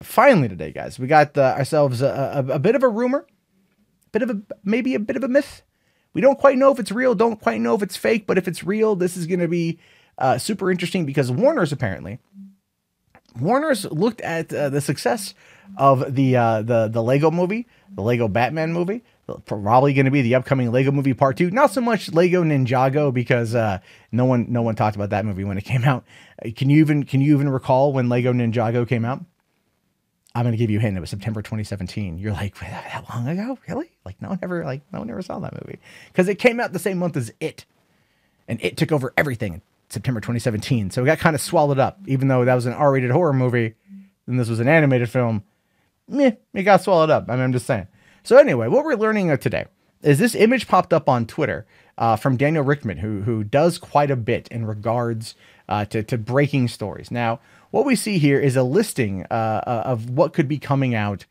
Finally today, guys, we got ourselves a bit of a rumor, maybe a bit of a myth. We don't quite know if it's real, don't quite know if it's fake, but if it's real, this is going to be super interesting because Warner's looked at the success of the Lego movie, the Lego Batman movie, probably going to be the upcoming Lego movie Part 2. Not so much Lego Ninjago because no one talked about that movie when it came out. Can you even recall when Lego Ninjago came out? I'm going to give you a hint. It was September 2017. You're like, that long ago? Really? No one ever saw that movie because it came out the same month as It, and It took over everything in September 2017. So it got kind of swallowed up, even though that was an R-rated horror movie and this was an animated film. It got swallowed up. I'm just saying. So anyway, what we're learning today is this image popped up on Twitter from Daniel Richtman, who does quite a bit in regards to breaking stories. Now, what we see here is a listing of what could be coming out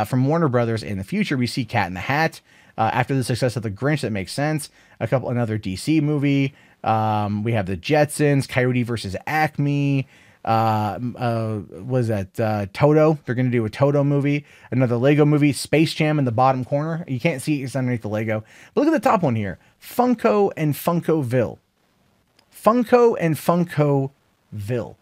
from Warner Brothers in the future. We see Cat in the Hat after the success of The Grinch. That makes sense. Another DC movie. We have the Jetsons, Coyote versus Acme. Was that Toto? They're going to do a Toto movie. Another Lego movie. Space Jam in the bottom corner. You can't see it's underneath the Lego. But look at the top one here. Funko and Funkoville. Funko and Funkoville.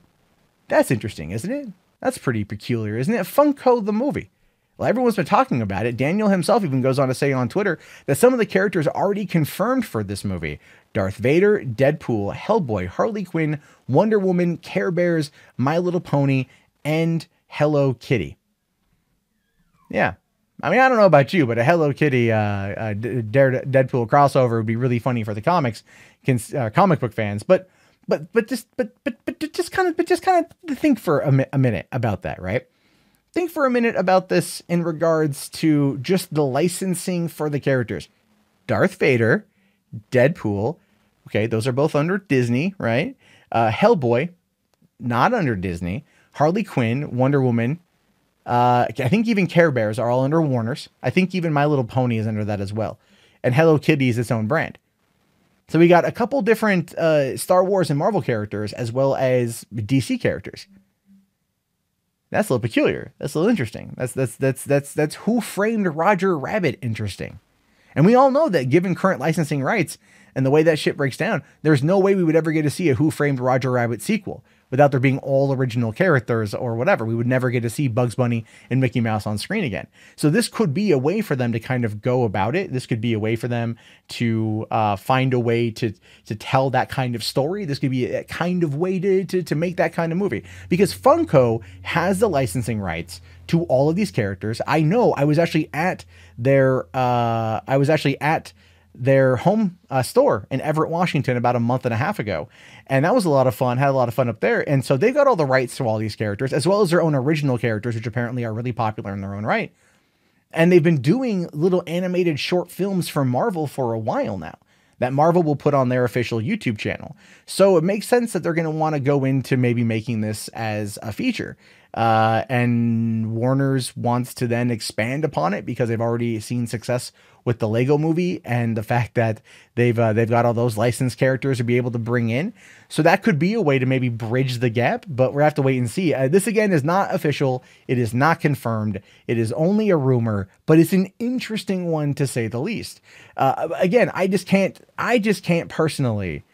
That's interesting, isn't it? That's pretty peculiar, isn't it? Funko the movie. Well, everyone's been talking about it. Daniel himself even goes on to say on Twitter that some of the characters are already confirmed for this movie. Darth Vader, Deadpool, Hellboy, Harley Quinn, Wonder Woman, Care Bears, My Little Pony, and Hello Kitty. Yeah. I mean, I don't know about you, but a Hello Kitty Deadpool crossover would be really funny for the comic book fans. But just kind of think for a minute about that, right? Think for a minute about this in regards to just the licensing for the characters. Darth Vader, Deadpool, okay, those are both under Disney, right? Hellboy, not under Disney. Harley Quinn, Wonder Woman, I think even Care Bears are all under Warner's. I think even My Little Pony is under that as well. And Hello Kitty is its own brand. So we got a couple different Star Wars and Marvel characters as well as DC characters. That's a little peculiar. That's a little interesting. That's Who Framed Roger Rabbit interesting. And we all know that given current licensing rights and the way that shit breaks down, there's no way we would ever get to see a Who Framed Roger Rabbit sequel without there being all original characters or whatever. We would never get to see Bugs Bunny and Mickey Mouse on screen again. So this could be a way for them to kind of go about it. This could be a way for them to find a way to tell that kind of story. This could be a kind of way to make that kind of movie, because Funko has the licensing rights to all of these characters. I know I was actually at their home store in Everett, Washington about a month and a half ago. And that was a lot of fun. Had a lot of fun up there. And so they've got all the rights to all these characters, as well as their own original characters, which apparently are really popular in their own right. And they've been doing little animated short films for Marvel for a while now that Marvel will put on their official YouTube channel. So it makes sense that they're going to want to go into maybe making this as a feature. And Warner's wants to then expand upon it because they've already seen success with the Lego movie and the fact that they've got all those licensed characters to be able to bring in. So that could be a way to maybe bridge the gap, but we'll have to wait and see. This again is not official. It is not confirmed. It is only a rumor, but it's an interesting one to say the least. Again, I just can't personally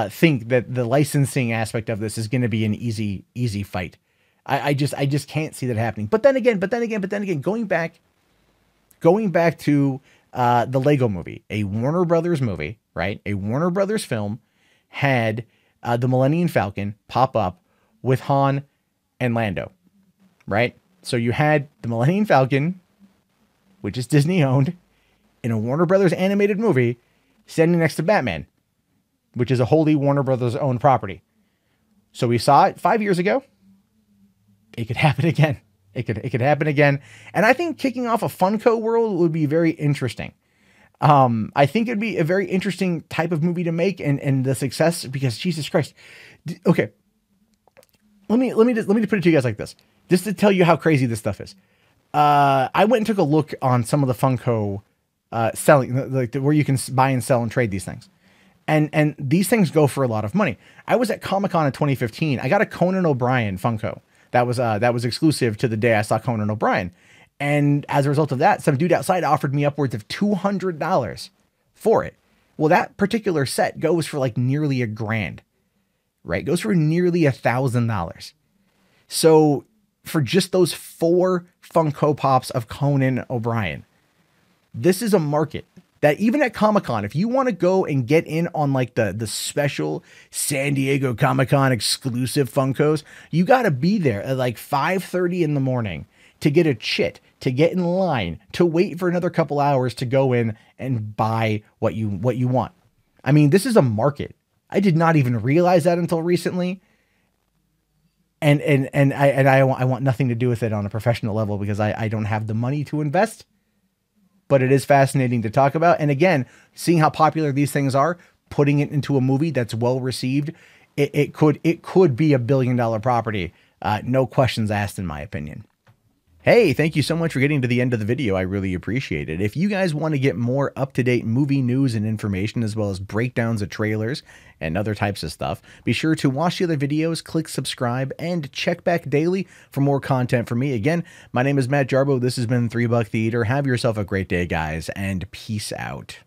think that the licensing aspect of this is going to be an easy fight. I just can't see that happening. But then again, going back to the Lego movie, a Warner Brothers movie, right? A Warner Brothers film had the Millennium Falcon pop up with Han and Lando, right? So you had the Millennium Falcon, which is Disney owned, in a Warner Brothers animated movie, standing next to Batman, which is a wholly Warner Brothers owned property. So we saw it 5 years ago. It could happen again. It could happen again. And I think kicking off a Funko world would be very interesting. I think it'd be a very interesting type of movie to make, and the success, because Jesus Christ. Okay. Let me just put it to you guys like this, just to tell you how crazy this stuff is. I went and took a look on some of the Funko selling, like where you can buy and sell and trade these things. And these things go for a lot of money. I was at Comic-Con in 2015. I got a Conan O'Brien Funko That was exclusive to the day I saw Conan O'Brien. And as a result of that, some dude outside offered me upwards of $200 for it. Well, that particular set goes for like nearly $1,000, right? Goes for nearly $1,000. So for just those 4 Funko Pops of Conan O'Brien, this is a market that even at Comic-Con, if you want to go and get in on like the special San Diego Comic-Con exclusive Funkos, you got to be there at like 5:30 in the morning to get a chit, to get in line, to wait for another couple hours to go in and buy what you want. I mean, this is a market. I did not even realize that until recently. And I want nothing to do with it on a professional level because I don't have the money to invest. But it is fascinating to talk about. And again, seeing how popular these things are, putting it into a movie that's well received, it could be $1 billion property. No questions asked, in my opinion. Hey, thank you so much for getting to the end of the video. I really appreciate it. If you guys want to get more up-to-date movie news and information, as well as breakdowns of trailers and other types of stuff, be sure to watch the other videos, click subscribe, and check back daily for more content from me. Again, my name is Matt Jarbo. This has been $3 Buck Theater. Have yourself a great day, guys, and peace out.